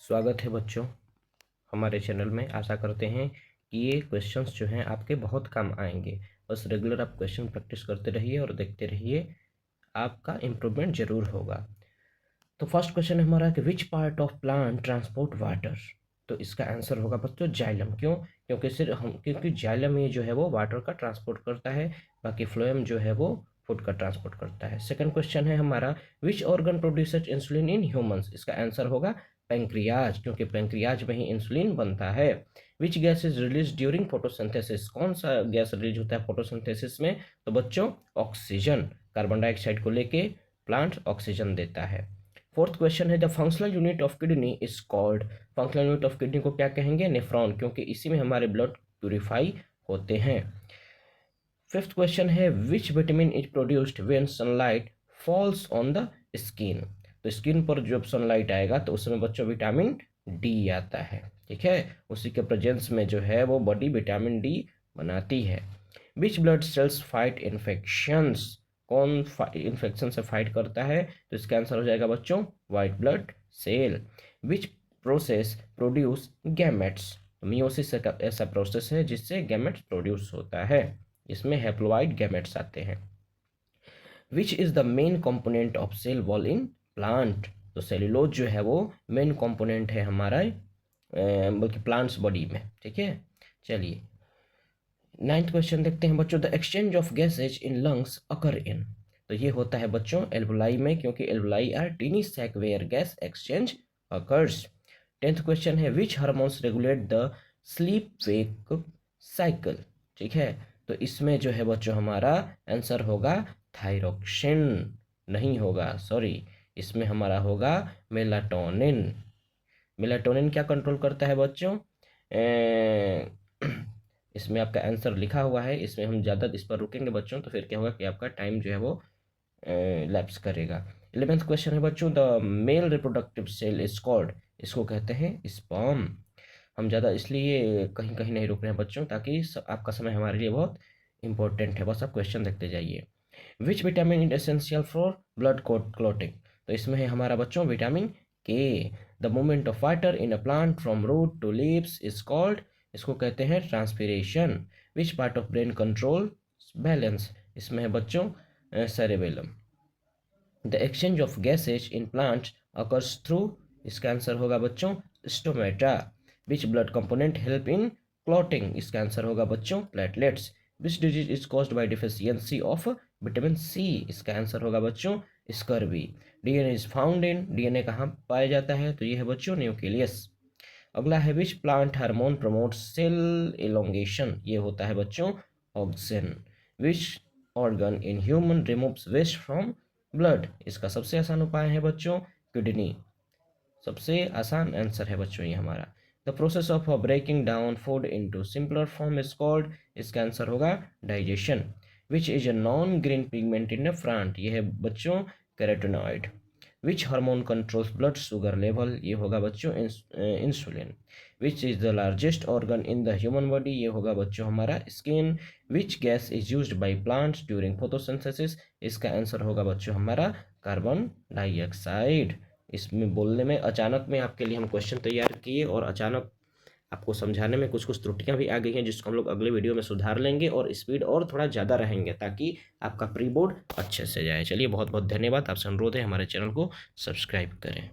स्वागत है बच्चों हमारे चैनल में। आशा करते हैं कि ये क्वेश्चंस जो हैं आपके बहुत काम आएंगे। बस रेगुलर आप क्वेश्चन प्रैक्टिस करते रहिए और देखते रहिए, आपका इम्प्रूवमेंट जरूर होगा। तो फर्स्ट क्वेश्चन है हमारा कि विच part of plant transport water. तो इसका आंसर होगा बच्चों जाइलम। क्यों? क्योंकि जाइलम ये जो है वो वाटर का ट्रांसपोर्ट करता है, बाकी फ्लोएम जो है वो फूड का ट्रांसपोर्ट करता है। सेकंड क्वेश्चन है हमारा which organ produces insulin in humans. इसका आंसर होगा पेंक्रियाज, क्योंकि पेंक्रियाज में ही इंसुलिन बनता है। विच gas is release during photosynthesis. कौन सा गैस रिलीज होता है फोटोसिंथेसिस में? तो बच्चों ऑक्सीजन। कार्बन डाइऑक्साइड को लेके प्लांट ऑक्सीजन देता है। फोर्थ क्वेश्चन है the functional unit of kidney is called. Functional unit of kidney को क्या कहेंगे? नेफ्रॉन, क्योंकि इसी में हमारे ब्लड प्यूरिफाई होते हैं। फिफ्थ क्वेश्चन है विच vitamin is produced when sunlight falls on the skin. तो स्किन पर जब सनलाइट आएगा तो उसमें बच्चों विटामिन डी आता है। ठीक है, उसी के प्रेजेंस में जो है वो बॉडी विटामिन डी बनाती है। Which blood cells fight infections. कौन इन्फेक्शन से फाइट करता है? तो इसका आंसर हो जाएगा बच्चों white blood cell. Which process produce gametes. Meiosis ऐसा प्रोसेस है जिससे गैमेट्स प्रोड्यूस होता है। इसमें हैप्लोइड गैमेट्स आते हैं। Which is the main component of cell wall in plant. तो सेल्यूलोज जो है वो मेन कंपोनेंट है हमारा बल्कि प्लांट्स बॉडी में। ठीक है, चलिए नाइन्थ क्वेश्चन देखते हैं बच्चों। The exchange of gases in lungs occur in. तो ये होता है बच्चों एल्वुलाई में, क्योंकि alveoli are tiny sac where gas exchange occurs. Tenth question है which hormones regulate the sleep wake cycle. ठीक है, तो इसमें जो है बच्चों हमारा आंसर होगा थायरोक्सिन। नहीं होगा, सॉरी, इसमें हमारा होगा मेलाटोनिन। मेलाटोनिन क्या कंट्रोल करता है बच्चों? इसमें आपका आंसर लिखा हुआ है, इसमें हम ज़्यादा इस पर रुकेंगे बच्चों तो फिर क्या होगा कि आपका टाइम जो है वो लैप्स करेगा। 11th क्वेश्चन है बच्चों the male reproductive cell is called. इसको कहते हैं स्पर्म। हम ज़्यादा इसलिए कहीं कहीं नहीं रुक रहे हैं बच्चों ताकि आपका समय हमारे लिए बहुत इंपॉर्टेंट है। बस आप क्वेश्चन देखते जाइए। Which vitamin is essential for blood clotting. तो इसमें है हमारा बच्चों vitamin K. The movement of water in a plant from root to leaves is called. इसको कहते हैं transpiration. Which part of brain control balance. इसमें है बच्चों cerebellum. The exchange of gases in plants occurs through. इसका answer होगा बच्चों stomata. Which blood component help in clotting. इसका आंसर होगा बच्चों platelets. Which disease is caused by deficiency of vitamin C. इसका आंसर होगा बच्चों scurvy. DNA is found in. DNA कहाँ पाया जाता है? तो ये है बच्चों न्यूक्लियस। अगला है which plant hormone promote cell elongation. ये होता है बच्चों auxin. Which organ in human removes waste from blood. इसका सबसे आसान उपाय है बच्चों किडनी। सबसे आसान आंसर है बच्चों ये हमारा। The process of breaking down food into simpler form is called. इसका आंसर होगा digestion. Which is a non green pigment in a plant. ये है बच्चों carotenoid. Which hormone controls blood sugar level. ये होगा बच्चों insulin. Which is the largest organ in the human body. ये होगा बच्चों हमारा skin. Which gas is used by plants during photosynthesis. इसका आंसर होगा बच्चों हमारा कार्बन डाइऑक्साइड। इसमें बोलने में अचानक में आपके लिए हम क्वेश्चन तैयार किए और अचानक आपको समझाने में कुछ कुछ त्रुटियां भी आ गई हैं, जिसको हम लोग अगले वीडियो में सुधार लेंगे और स्पीड और थोड़ा ज़्यादा रहेंगे ताकि आपका प्री बोर्ड अच्छे से जाए। चलिए बहुत बहुत धन्यवाद। आपसे अनुरोध है हमारे चैनल को सब्सक्राइब करें।